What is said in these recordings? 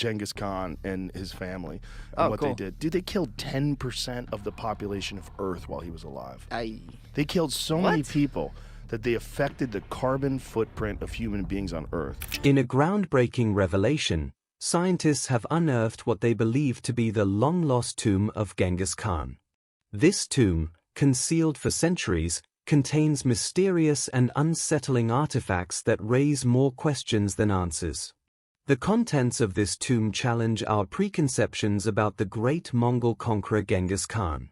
Genghis Khan and his family and Oh, what cool. they did. Dude, they killed 10% of the population of Earth while he was alive. Aye. They killed so many What? people that they affected the carbon footprint of human beings on Earth. In a groundbreaking revelation, scientists have unearthed what they believe to be the long-lost tomb of Genghis Khan. This tomb, concealed for centuries, contains mysterious and unsettling artifacts that raise more questions than answers. The contents of this tomb challenge our preconceptions about the great Mongol conqueror Genghis Khan.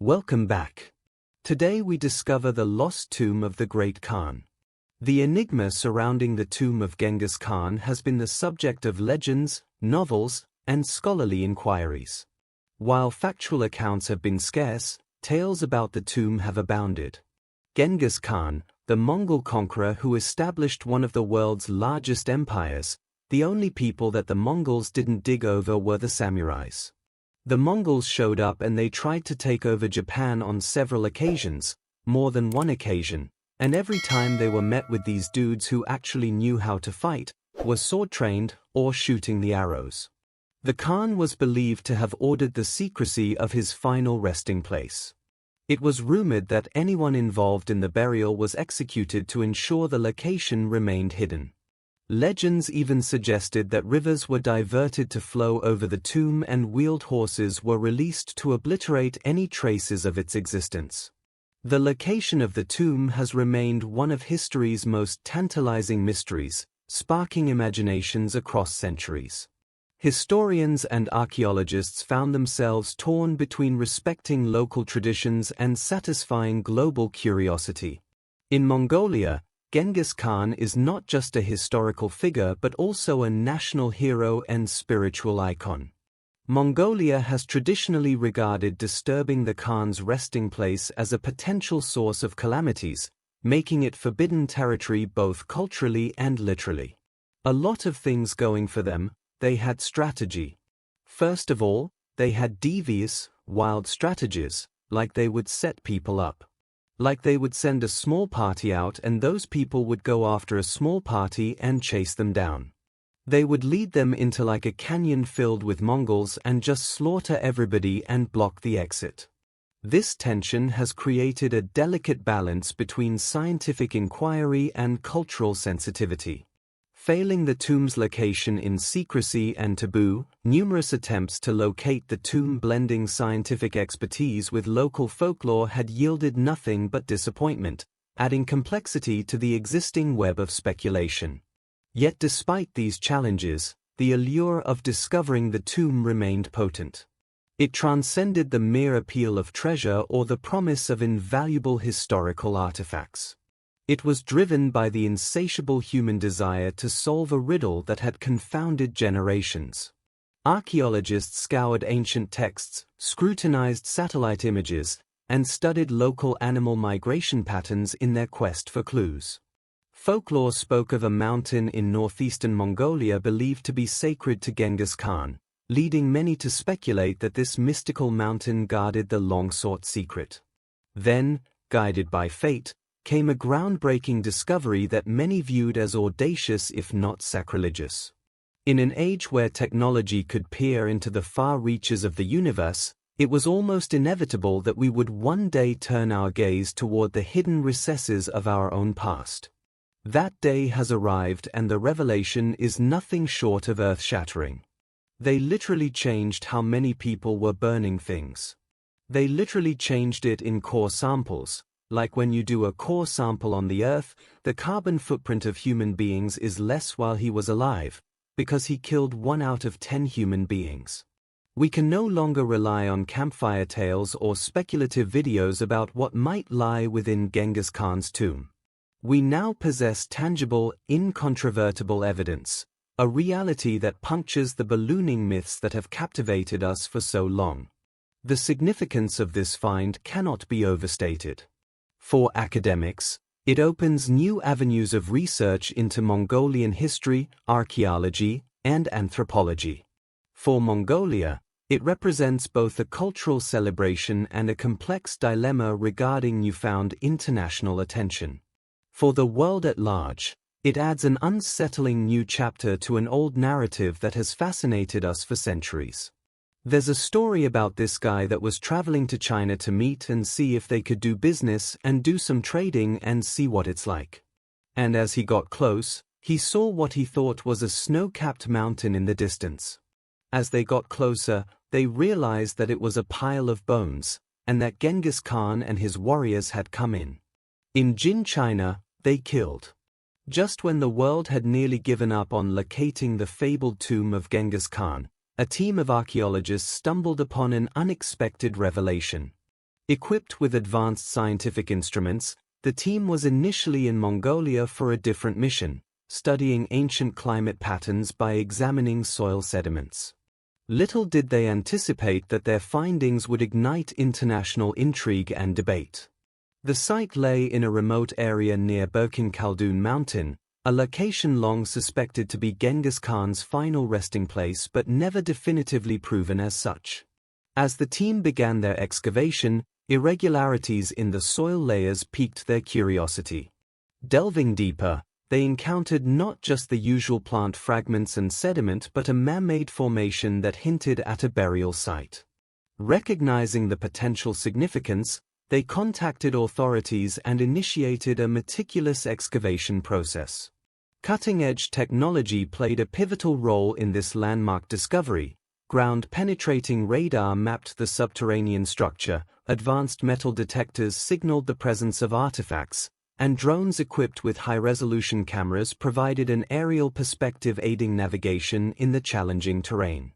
Welcome back. Today we discover the lost tomb of the great Khan. The enigma surrounding the tomb of Genghis Khan has been the subject of legends, novels, and scholarly inquiries. While factual accounts have been scarce, tales about the tomb have abounded. Genghis Khan, the Mongol conqueror who established one of the world's largest empires, the only people that the Mongols didn't dig over were the samurais. The Mongols showed up and they tried to take over Japan on several occasions, more than one occasion, and every time they were met with these dudes who actually knew how to fight, were sword-trained, or shooting the arrows. The Khan was believed to have ordered the secrecy of his final resting place. It was rumored that anyone involved in the burial was executed to ensure the location remained hidden. Legends even suggested that rivers were diverted to flow over the tomb and wheeled horses were released to obliterate any traces of its existence. The location of the tomb has remained one of history's most tantalizing mysteries, sparking imaginations across centuries. Historians and archaeologists found themselves torn between respecting local traditions and satisfying global curiosity. In Mongolia, Genghis Khan is not just a historical figure but also a national hero and spiritual icon. Mongolia has traditionally regarded disturbing the Khan's resting place as a potential source of calamities, making it forbidden territory both culturally and literally. A lot of things going for them. They had strategy. First of all, they had devious, wild strategies, like they would set people up. Like they would send a small party out and those people would go after a small party and chase them down. They would lead them into like a canyon filled with Mongols and just slaughter everybody and block the exit. This tension has created a delicate balance between scientific inquiry and cultural sensitivity. Failing the tomb's location in secrecy and taboo, numerous attempts to locate the tomb blending scientific expertise with local folklore had yielded nothing but disappointment, adding complexity to the existing web of speculation. Yet despite these challenges, the allure of discovering the tomb remained potent. It transcended the mere appeal of treasure or the promise of invaluable historical artifacts. It was driven by the insatiable human desire to solve a riddle that had confounded generations. Archaeologists scoured ancient texts, scrutinized satellite images, and studied local animal migration patterns in their quest for clues. Folklore spoke of a mountain in northeastern Mongolia believed to be sacred to Genghis Khan, leading many to speculate that this mystical mountain guarded the long-sought secret. Then, guided by fate, came a groundbreaking discovery that many viewed as audacious if not sacrilegious. In an age where technology could peer into the far reaches of the universe, it was almost inevitable that we would one day turn our gaze toward the hidden recesses of our own past. That day has arrived and the revelation is nothing short of earth-shattering. They literally changed how many people were burning things. They literally changed it in core samples. Like when you do a core sample on the Earth, the carbon footprint of human beings is less while he was alive, because he killed 1 out of 10 human beings. We can no longer rely on campfire tales or speculative videos about what might lie within Genghis Khan's tomb. We now possess tangible, incontrovertible evidence, a reality that punctures the ballooning myths that have captivated us for so long. The significance of this find cannot be overstated. For academics, it opens new avenues of research into Mongolian history, archaeology, and anthropology. For Mongolia, it represents both a cultural celebration and a complex dilemma regarding newfound international attention. For the world at large, It adds an unsettling new chapter to an old narrative that has fascinated us for centuries. There's a story about this guy that was traveling to China to meet and see if they could do business and do some trading and see what it's like. And as he got close, he saw what he thought was a snow-capped mountain in the distance. As they got closer, they realized that it was a pile of bones, and that Genghis Khan and his warriors had come in Jin China, they killed. Just when the world had nearly given up on locating the fabled tomb of Genghis Khan, a team of archaeologists stumbled upon an unexpected revelation. Equipped with advanced scientific instruments, the team was initially in Mongolia for a different mission, studying ancient climate patterns by examining soil sediments. Little did they anticipate that their findings would ignite international intrigue and debate. The site lay in a remote area near Birkin Khaldun Mountain, a location long suspected to be Genghis Khan's final resting place but never definitively proven as such. As the team began their excavation, irregularities in the soil layers piqued their curiosity. Delving deeper, they encountered not just the usual plant fragments and sediment but a man-made formation that hinted at a burial site. Recognizing the potential significance, they contacted authorities and initiated a meticulous excavation process. Cutting-edge technology played a pivotal role in this landmark discovery. Ground-penetrating radar mapped the subterranean structure, advanced metal detectors signaled the presence of artifacts, and drones equipped with high-resolution cameras provided an aerial perspective aiding navigation in the challenging terrain.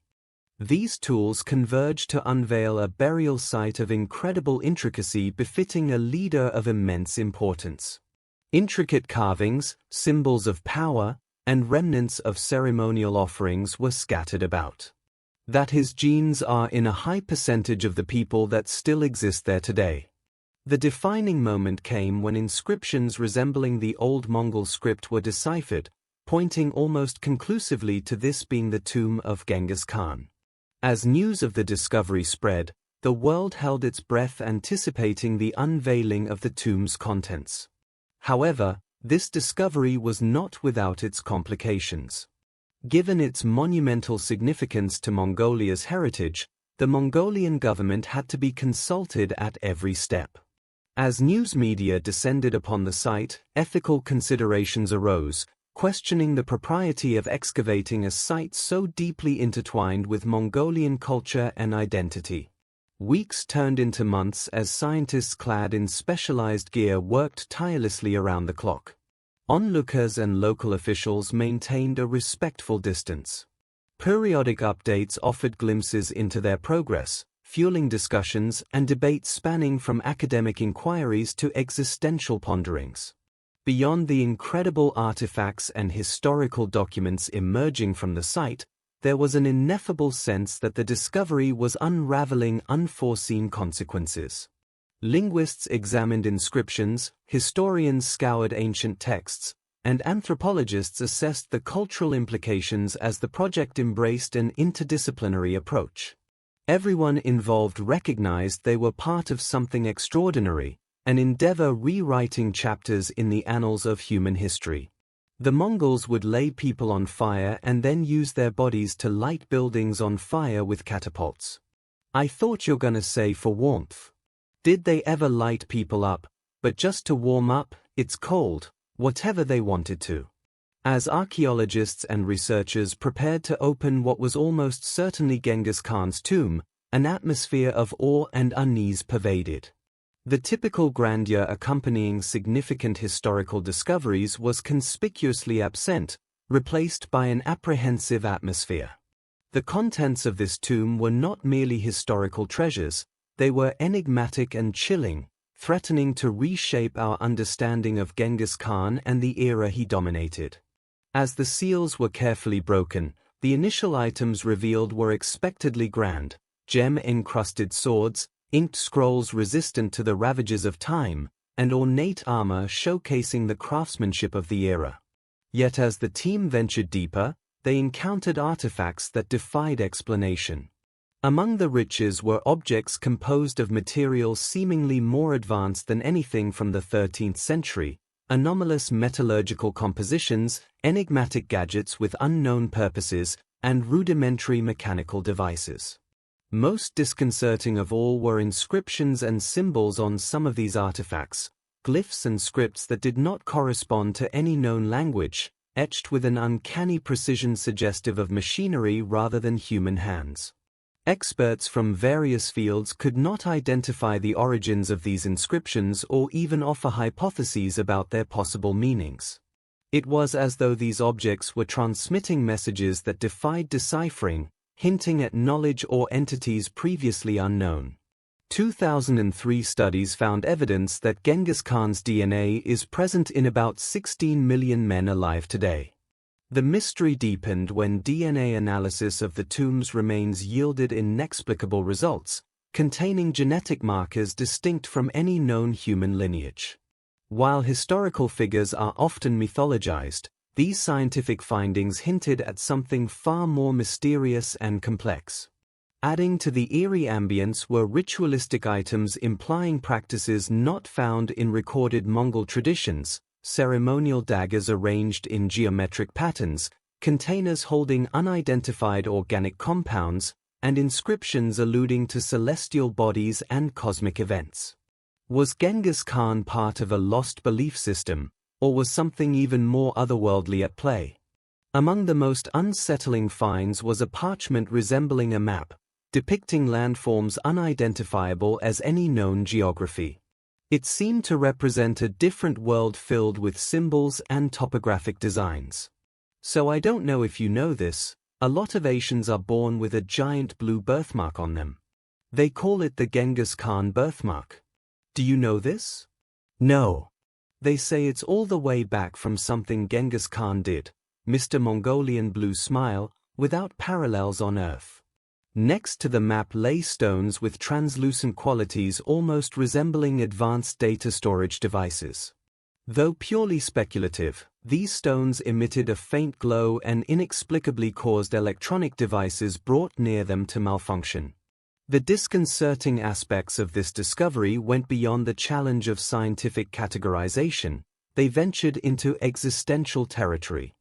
These tools converged to unveil a burial site of incredible intricacy befitting a leader of immense importance. Intricate carvings, symbols of power, and remnants of ceremonial offerings were scattered about. That his genes are in a high percentage of the people that still exist there today. The defining moment came when inscriptions resembling the old Mongol script were deciphered, pointing almost conclusively to this being the tomb of Genghis Khan. As news of the discovery spread, the world held its breath anticipating the unveiling of the tomb's contents. However, this discovery was not without its complications. Given its monumental significance to Mongolia's heritage, the Mongolian government had to be consulted at every step. As news media descended upon the site, ethical considerations arose, questioning the propriety of excavating a site so deeply intertwined with Mongolian culture and identity. Weeks turned into months as scientists clad in specialized gear worked tirelessly around the clock. Onlookers and local officials maintained a respectful distance. Periodic updates offered glimpses into their progress, fueling discussions and debates spanning from academic inquiries to existential ponderings. Beyond the incredible artifacts and historical documents emerging from the site, there was an ineffable sense that the discovery was unraveling unforeseen consequences. Linguists examined inscriptions, historians scoured ancient texts, and anthropologists assessed the cultural implications as the project embraced an interdisciplinary approach. Everyone involved recognized they were part of something extraordinary, an endeavor rewriting chapters in the annals of human history. The Mongols would lay people on fire and then use their bodies to light buildings on fire with catapults. I thought you're gonna say for warmth. Did they ever light people up, but just to warm up, it's cold, whatever they wanted to? As archaeologists and researchers prepared to open what was almost certainly Genghis Khan's tomb, an atmosphere of awe and unease pervaded. The typical grandeur accompanying significant historical discoveries was conspicuously absent, replaced by an apprehensive atmosphere. The contents of this tomb were not merely historical treasures, they were enigmatic and chilling, threatening to reshape our understanding of Genghis Khan and the era he dominated. As the seals were carefully broken, the initial items revealed were expectedly grand: gem-encrusted swords, inked scrolls resistant to the ravages of time, and ornate armor showcasing the craftsmanship of the era. Yet as the team ventured deeper, they encountered artifacts that defied explanation. Among the riches were objects composed of materials seemingly more advanced than anything from the 13th century, anomalous metallurgical compositions, enigmatic gadgets with unknown purposes, and rudimentary mechanical devices. Most disconcerting of all were inscriptions and symbols on some of these artifacts, glyphs and scripts that did not correspond to any known language, etched with an uncanny precision suggestive of machinery rather than human hands. Experts from various fields could not identify the origins of these inscriptions or even offer hypotheses about their possible meanings. It was as though these objects were transmitting messages that defied deciphering, hinting at knowledge or entities previously unknown. 2003 studies found evidence that Genghis Khan's DNA is present in about 16 million men alive today. The mystery deepened when DNA analysis of the tombs' remains yielded inexplicable results, containing genetic markers distinct from any known human lineage. While historical figures are often mythologized, these scientific findings hinted at something far more mysterious and complex. Adding to the eerie ambience were ritualistic items implying practices not found in recorded Mongol traditions, ceremonial daggers arranged in geometric patterns, containers holding unidentified organic compounds, and inscriptions alluding to celestial bodies and cosmic events. Was Genghis Khan part of a lost belief system, or was something even more otherworldly at play? Among the most unsettling finds was a parchment resembling a map, depicting landforms unidentifiable as any known geography. It seemed to represent a different world filled with symbols and topographic designs. So I don't know if you know this, a lot of Asians are born with a giant blue birthmark on them. They call it the Genghis Khan birthmark. Do you know this? No. They say it's all the way back from something Genghis Khan did, Mr. Mongolian blue smile, without parallels on Earth. Next to the map lay stones with translucent qualities almost resembling advanced data storage devices. Though purely speculative, these stones emitted a faint glow and inexplicably caused electronic devices brought near them to malfunction. The disconcerting aspects of this discovery went beyond the challenge of scientific categorization. They ventured into existential territory.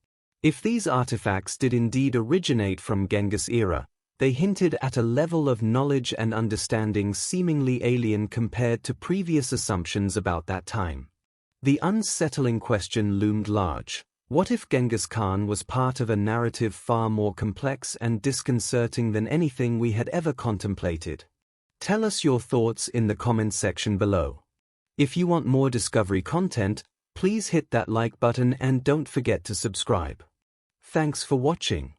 If these artifacts did indeed originate from Genghis era, they hinted at a level of knowledge and understanding seemingly alien compared to previous assumptions about that time. The unsettling question loomed large. What if Genghis Khan was part of a narrative far more complex and disconcerting than anything we had ever contemplated? Tell us your thoughts in the comments section below. If you want more Discovery content, please hit that like button and don't forget to subscribe. Thanks for watching.